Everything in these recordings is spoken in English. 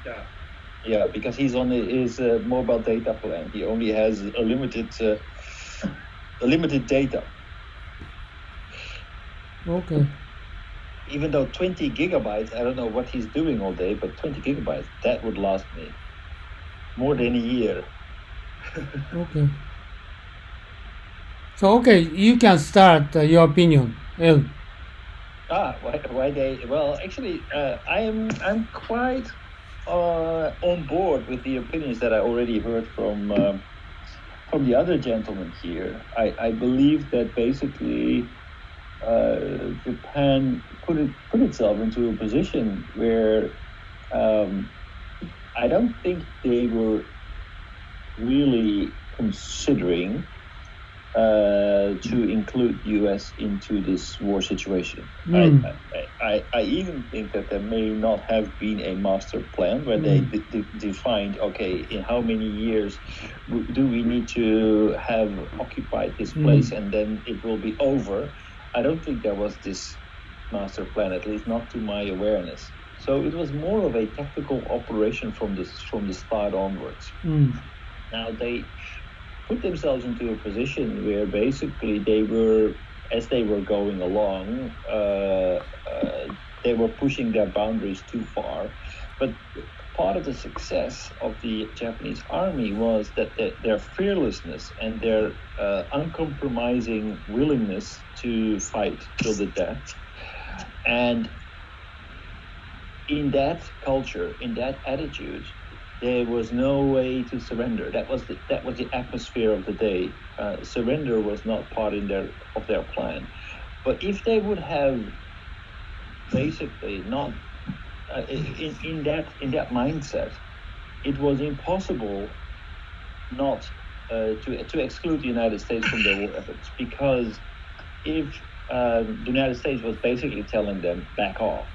Yeah. Yeah, because he's on his mobile data plan. He only has a limited data. Okay. Even though 20 gigabytes, I don't know what he's doing all day, but 20 gigabytes, that would last me more than a year. Okay. So okay, you can start your opinion. Why they? Well, actually, I'm quite on board with the opinions that I already heard from the other gentleman here. I believe that basically Japan put itself into a position where I don't think they were really considering to include the U.S. into this war situation. I even think that there may not have been a master plan where they defined, okay, in how many years do we need to have occupied this place and then it will be over. I don't think there was this master plan, at least not to my awareness. So it was more of a tactical operation from the start onwards. Now they put themselves into a position where basically they were, as they were going along, they were pushing their boundaries too far. But part of the success of the Japanese army was that their fearlessness and their uncompromising willingness to fight till the death. And in that culture, in that attitude, there was no way to surrender. That was the atmosphere of the day. Surrender was not part of their plan. But if they would have basically not in that mindset, it was impossible not to exclude the United States from their war efforts. Because if the United States was basically telling them, back off,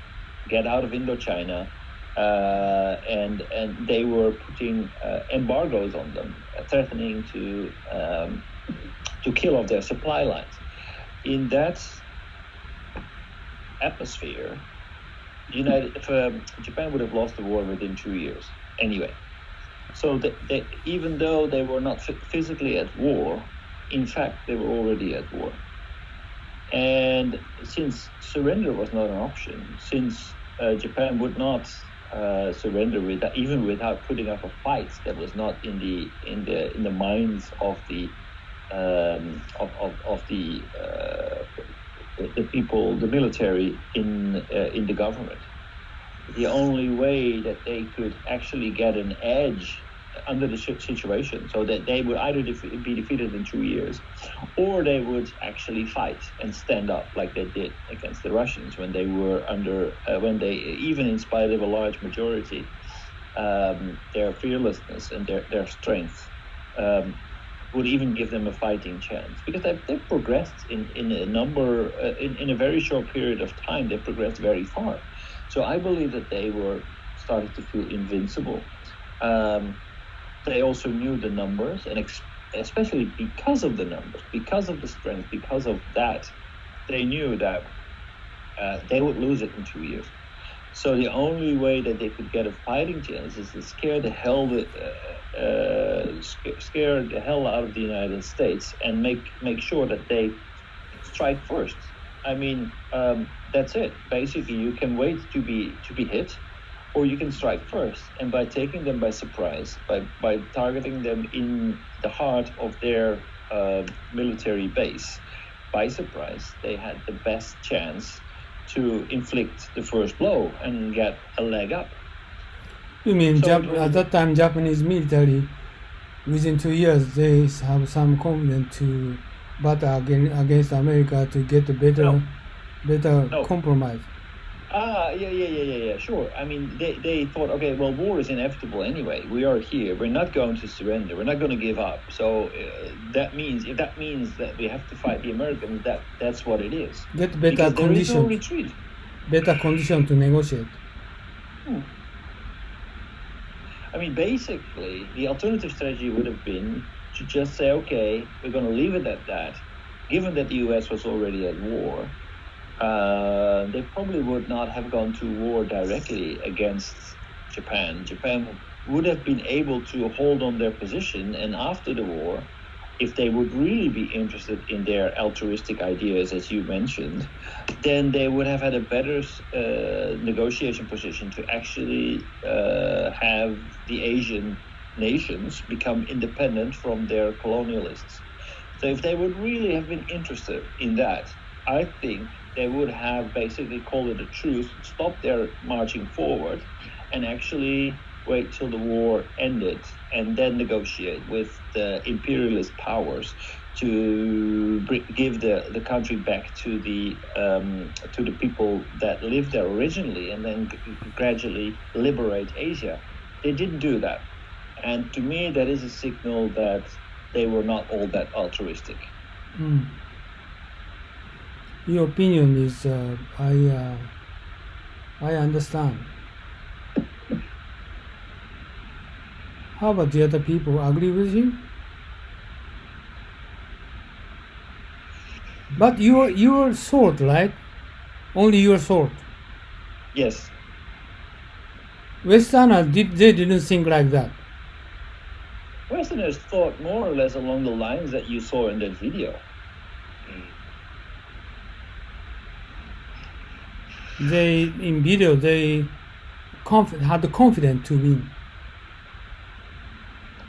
get out of Indochina, and they were putting embargoes on them, threatening to kill off their supply lines. In that atmosphere, Japan would have lost the war within 2 years anyway. So even though they were not physically at war, in fact they were already at war. And since surrender was not an option, since Japan would not surrender without putting up a fight, that was not in the minds of the people, the military in the government. The only way that they could actually get an edge under the situation, so that they would either be defeated in 2 years, or they would actually fight and stand up like they did against the Russians when they were when they, even in spite of a large majority, their fearlessness and their strength would even give them a fighting chance, because they've progressed in a number in a very short period of time. They progressed very far. So I believe that they were starting to feel invincible. They also knew the numbers, and especially because of the numbers, because of the strength, because of that, they knew that they would lose it in 2 years. So the only way that they could get a fighting chance is to scare the hell out of the United States and make sure that they strike first. I mean, that's it. Basically, you can wait to be hit, or you can strike first. And by taking them by surprise, by targeting them in the heart of their military base by surprise, they had the best chance to inflict the first blow and get a leg up. You mean at that time Japanese military, within 2 years, they have some confidence to battle against America to get a better compromise? Yeah, sure. I mean, they thought, okay, well, war is inevitable anyway. We are here. We're not going to surrender. We're not going to give up. So if that means that we have to fight the Americans, that's what it is. Get better conditions. There is no retreat. Better condition to negotiate. I mean, basically, the alternative strategy would have been to just say, okay, we're going to leave it at that. Given that the U.S. was already at war, they probably would not have gone to war directly against Japan, Japan would have been able to hold on their position, and after the war, if they would really be interested in their altruistic ideas, as you mentioned, then they would have had a better negotiation position to actually have the Asian nations become independent from their colonialists. So if they would really have been interested in that, I think they would have basically called it a truce, stopped their marching forward, and actually wait till the war ended and then negotiate with the imperialist powers to give the country back to the people that lived there originally, and then gradually liberate Asia. They didn't do that, and to me that is a signal that they were not all that altruistic. Your opinion is I understand. How about the other people? Agree with you? But your thought, right? Only your thought. Yes. Westerners they didn't think like that. Westerners thought more or less along the lines that you saw in that video. In video they had the confidence to win.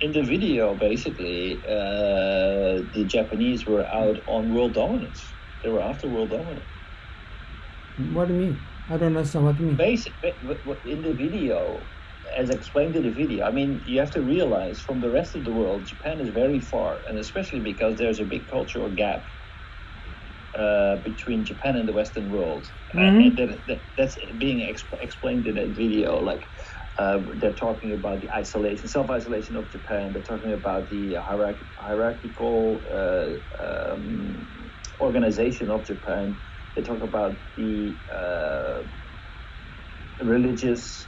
In the video, basically, the Japanese were out on world dominance. They were after world dominance. What do you mean? I don't understand what you mean. In the video, as explained in the video, I mean, you have to realize from the rest of the world, Japan is very far, and especially because there's a big cultural gap between Japan and the Western world. And that's being explained in that video, like. They're talking about the self-isolation of Japan. They're talking about the hierarchical organization of Japan. They talk about the religious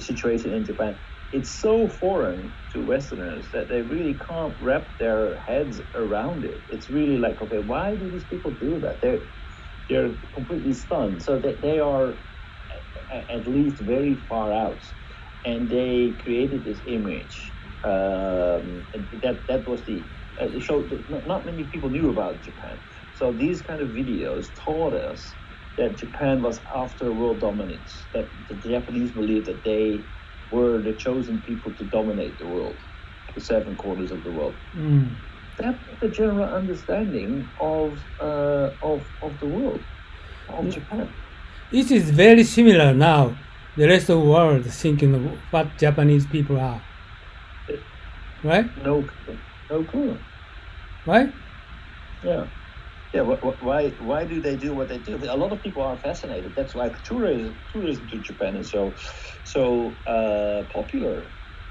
situation in Japan. It's so foreign to Westerners that they really can't wrap their heads around it. It's really like, okay, why do these people do that? They're completely stunned. So that they are at least very far out, and they created this image. That was the show that not many people knew about Japan. So these kind of videos taught us that Japan was after world dominance, that the Japanese believed that they were the chosen people to dominate the world, the 7 quarters of the world. That's the general understanding of the world, of Japan. It is very similar now. The rest of the world thinking of what Japanese people are, right? No clue. Right? Yeah. Why do they do what they do? A lot of people are fascinated. That's why tourism to Japan is so popular.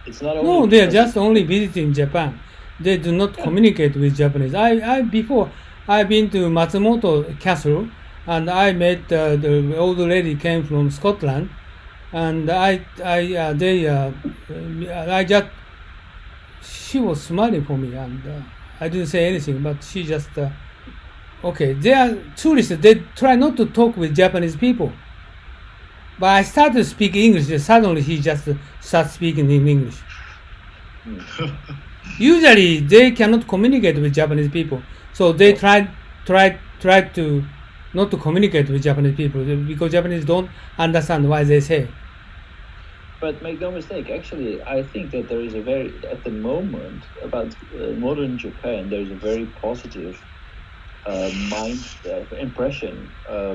It's not only no, they are just only visiting Japan. They do not communicate with Japanese. Before I've been to Matsumoto Castle. And I met the old lady came from Scotland, and she was smiling for me, and I didn't say anything, but she just okay. They are tourists. They try not to talk with Japanese people, but I started to speak English. And suddenly he just starts speaking in English. Usually they cannot communicate with Japanese people, so they try to. Not to communicate with Japanese people because Japanese don't understand what they say. But make no mistake, actually, I think that there is at the moment, about modern Japan, there is a very positive impression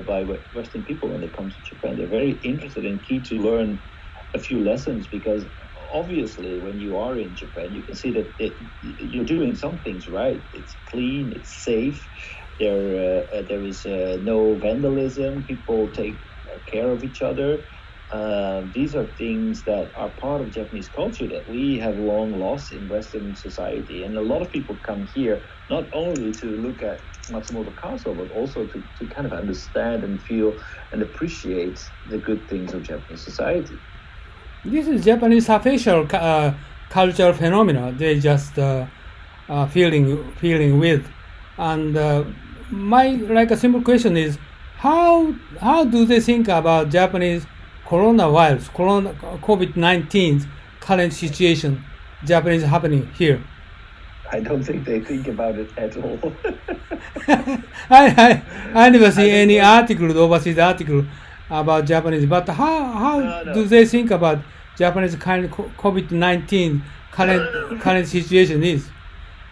by Western people when it comes to Japan. They're very interested and keen to learn a few lessons because obviously when you are in Japan, you can see that you're doing some things right. It's clean, it's safe. There is no vandalism. People take care of each other. These are things that are part of Japanese culture that we have long lost in Western society. And a lot of people come here not only to look at Matsumoto Castle, but also to kind of understand and feel and appreciate the good things of Japanese society. This is Japanese official cultural phenomena. They just feeling with. And my a simple question is how do they think about Japanese COVID-19 current situation, Japanese happening here? I don't think they think about it at all. I never see any overseas article about Japanese. But how do they think about Japanese kind of COVID-19 current situation is?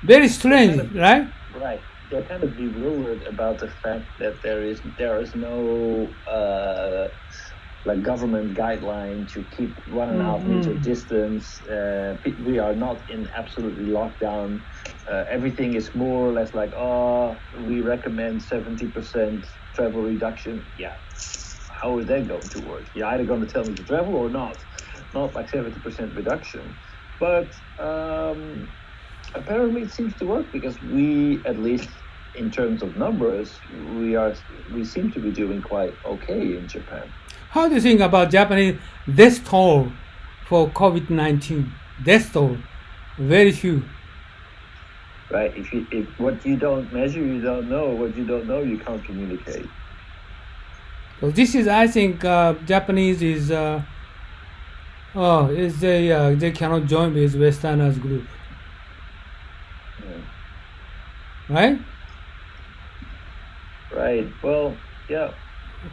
Very strange, right? Right. They're kind of bewildered about the fact that there is no like government guideline to keep 1.5 meter distance. We are not in absolutely lockdown. Everything is more or less like, we recommend 70% travel reduction. Yeah, how is that going to work? You're either going to tell me to travel or not like 70% reduction. But apparently it seems to work because we, at least in terms of numbers, we seem to be doing quite okay in Japan. How do you think about Japanese death toll for COVID-19? Death toll, very few. Right. If what you don't measure, you don't know. What you don't know, you can't communicate. So this is, I think, Japanese is they cannot join with Westerners group. Yeah. Right? Right. Well, yeah.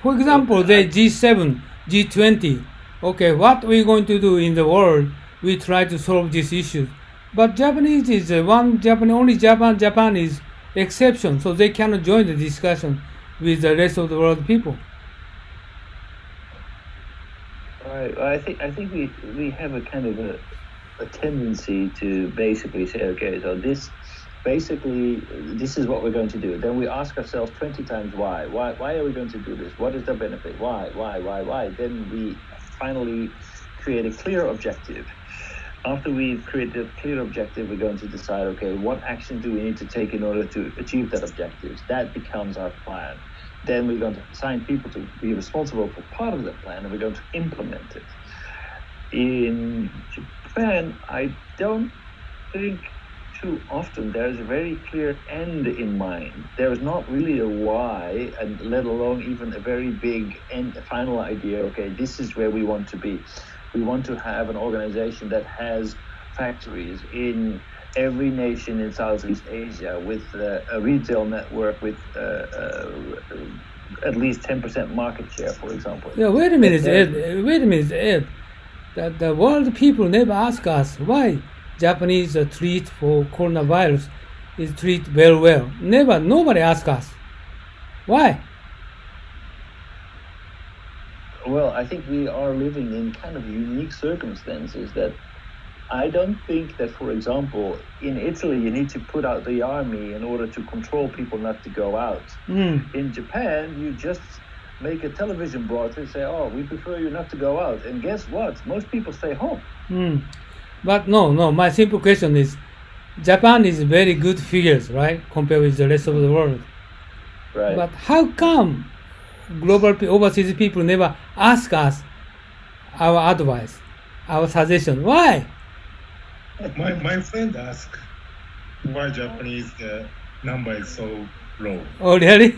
For example, the G7, G20. Okay, what we're going to do in the world? We try to solve this issue. But Japanese is only Japan is exception, so they cannot join the discussion with the rest of the world people. Right. Well, I think we have a kind of a tendency to basically say, okay, so this is what we're going to do. Then we ask ourselves 20 times why. Why are we going to do this? What is the benefit? Why? Then we finally create a clear objective. After we've created a clear objective, we're going to decide, okay, what action do we need to take in order to achieve that objective? That becomes our plan. Then we're going to assign people to be responsible for part of that plan, and we're going to implement it. In Japan, I don't think too often there's a very clear end in mind. There is not really a why, and let alone even a very big end, final idea. Okay, this is where we want to be. We want to have an organization that has factories in every nation in Southeast Asia with a retail network with at least 10% market share, for example. Yeah, wait a minute, Ed. The world people never ask us why Japanese treat for coronavirus is treat very well. Nobody asks us. Why? Well, I think we are living in kind of unique circumstances that I don't think that, for example, in Italy, you need to put out the army in order to control people not to go out. In Japan, you just make a television broadcast and say, we prefer you not to go out. And guess what? Most people stay home. But no, my simple question is, Japan is very good figures, right, compared with the rest of the world. Right. But how come global overseas people never ask us our advice, our suggestion? Why? My friend asked why Japanese number is so low. Oh, really?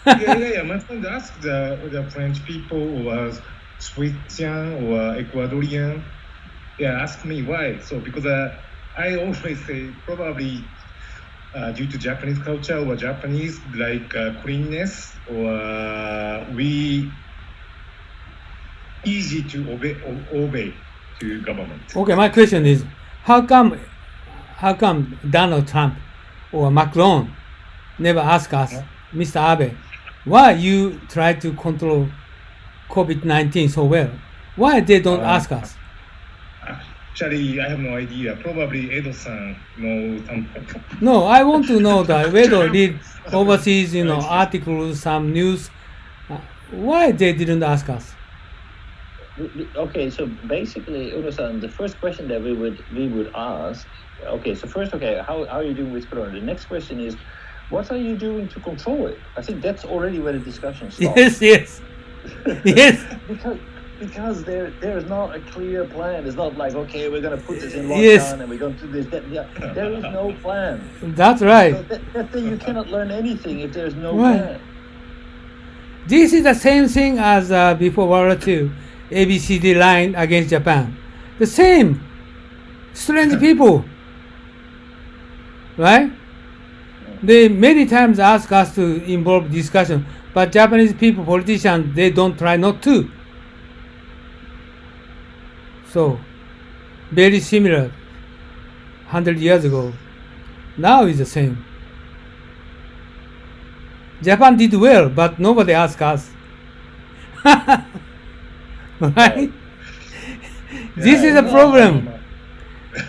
yeah. My friend asked the French people or Switzerland or Ecuadorian. Yeah, ask me why. So because I always say probably due to Japanese culture or Japanese like cleanness or we easy to obey to government. Okay, my question is, how come Donald Trump or Macron never ask us, Mr. Abe, why you try to control COVID-19 so well? Why they don't ask us? Actually, I have no idea. Probably Edo-san knows something. No, I want to know that whether read overseas, articles, some news. Why they didn't ask us? Okay, so basically, Uno-san, the first question that we would ask. Okay, so first, how are you doing with Corona? The next question is, what are you doing to control it? I think that's already where the discussion starts. Yes. Because there's not a clear plan. It's not like, okay, we're going to put this in lockdown and we're going to do this. There is no plan. That's right. So you cannot learn anything if there's no plan. This is the same thing as before World War II. ABCD line against Japan. The same strange people, right? They many times ask us to involve discussion, but Japanese people, politicians, they don't try not to. So, very similar, 100 years ago. Now is the same. Japan did well, but nobody asked us. Right? This is a problem.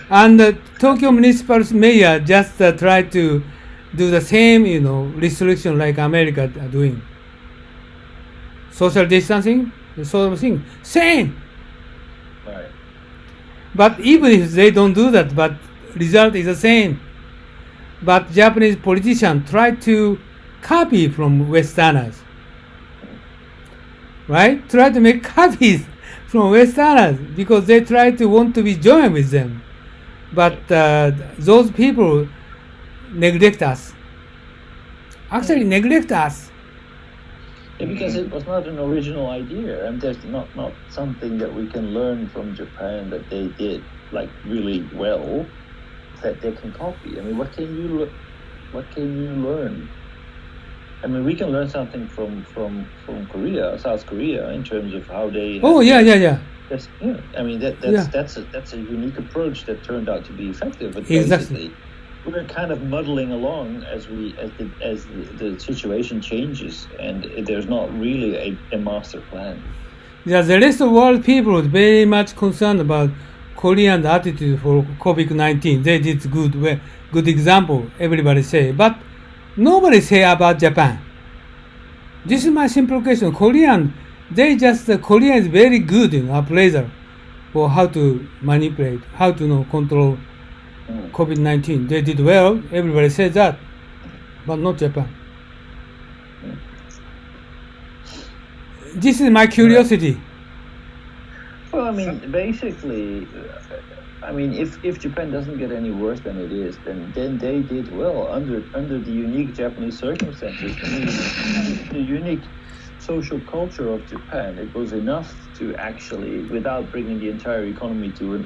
And the Tokyo Municipal Mayor just tried to do the same, restriction like America are doing. Social distancing, the sort of thing, same. Right. But even if they don't do that, but result is the same. But Japanese politicians try to copy from Westerners, right? Try to make copies from Westerners because they try to want to be joined with them. But those people neglect us. Actually, neglect us. Yeah, because it was not an original idea, and there's not something that we can learn from Japan that they did like really well that they can copy. I mean, what can you learn? I mean, we can learn something from Korea, South Korea, in terms of how they. Oh yeah. Yes, yeah. I mean that's a unique approach that turned out to be effective. But exactly. Basically, we're kind of muddling along as the situation changes, and there's not really a master plan. Yeah, the rest of the world people are very much concerned about Korean attitude for COVID-19. They did good example. Everybody say, but nobody say about Japan. This is my simple question. Korean is very good in appraiser for how to manipulate, how to control COVID-19. They did well. Everybody says that, but not Japan. This is my curiosity. Well, I mean, basically, if Japan doesn't get any worse than it is, then they did well under the unique Japanese circumstances. I mean, the unique social culture of Japan, it was enough to actually, without bringing the entire economy to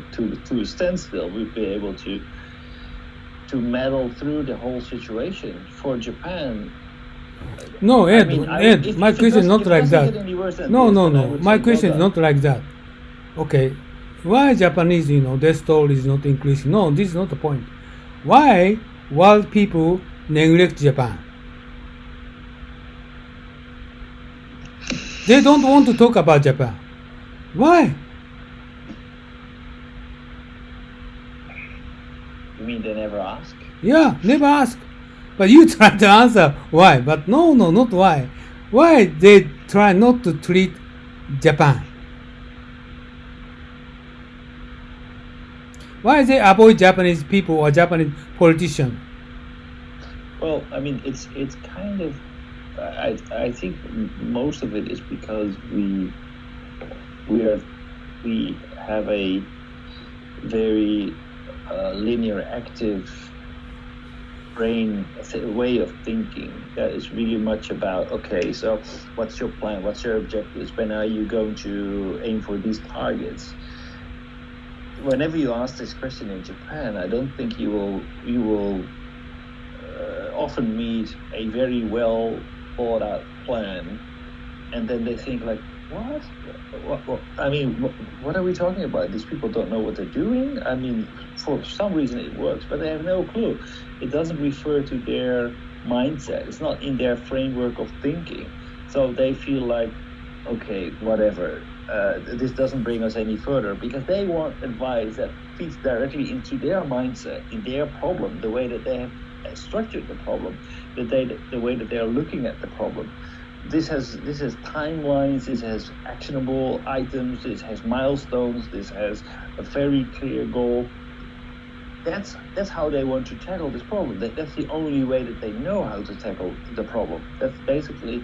a standstill, we'd be able to meddle through the whole situation. For Japan, no, Ed, my question is not like that. No. My question is not like that. Okay, why Japanese, their story is not increasing? No, this is not the point. Why world people neglect Japan? They don't want to talk about Japan. Why? You mean they never ask? Yeah, never ask. But you try to answer why. But no, not why. Why they try not to treat Japan? Why they avoid Japanese people or Japanese politicians? Well, I mean, it's kind of. I think most of it is because we have a very linear, active brain way of thinking that is really much about, okay, so what's your plan? What's your objectives? When are you going to aim for these targets? Whenever you ask this question in Japan, I don't think you will often meet a very well thought out plan, and then they think like, what? I mean, what are we talking about? These people don't know what they're doing. I mean, for some reason it works, but they have no clue. It doesn't refer to their mindset. It's not in their framework of thinking. So they feel like, okay, whatever. This doesn't bring us any further, because they want advice that fits directly into their mindset, in their problem, the way that they have structured the problem, the way that they are looking at the problem. This has timelines, this has actionable items, this has milestones, this has a very clear goal. That's how they want to tackle this problem. That's the only way that they know how to tackle the problem. That's basically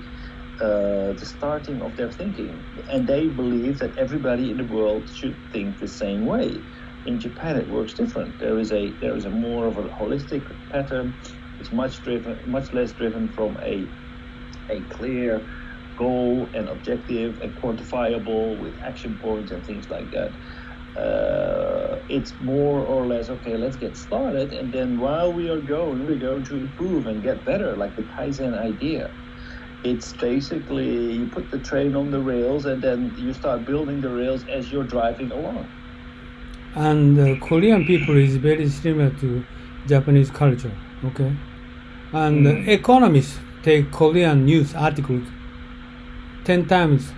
the starting of their thinking. And they believe that everybody in the world should think the same way. In Japan, it works different. There is a more of a holistic pattern. It's much less driven from a clear goal and objective and quantifiable with action points and things like that. It's more or less, okay, let's get started, and then while we are going, we're going to improve and get better, like the Kaizen idea. It's basically you put the train on the rails and then you start building the rails as you're driving along. And Korean people is very similar to Japanese culture, okay? And economists take Korean news articles 10 times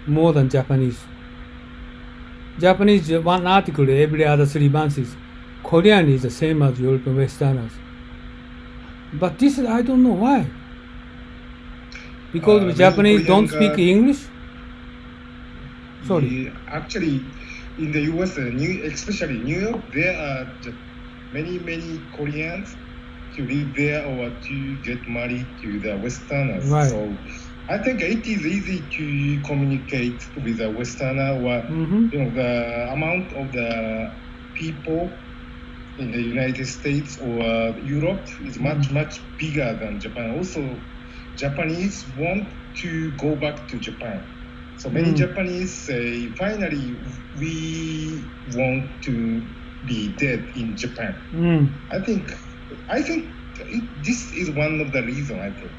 more than Japanese. Japanese, one article every other 3 months. Korean is the same as European Westerners. But this, I don't know why. Because Japanese don't speak English? Sorry. Actually, in the US, especially New York, there are many Koreans to live there or to get married to the Westerners. Right. So I think it is easy to communicate with a Westerner, or the amount of the people in the United States or Europe is much bigger than Japan. Also, Japanese want to go back to Japan. So many Japanese say, finally, we want to be dead in Japan. I think this is one of the reasons, I think.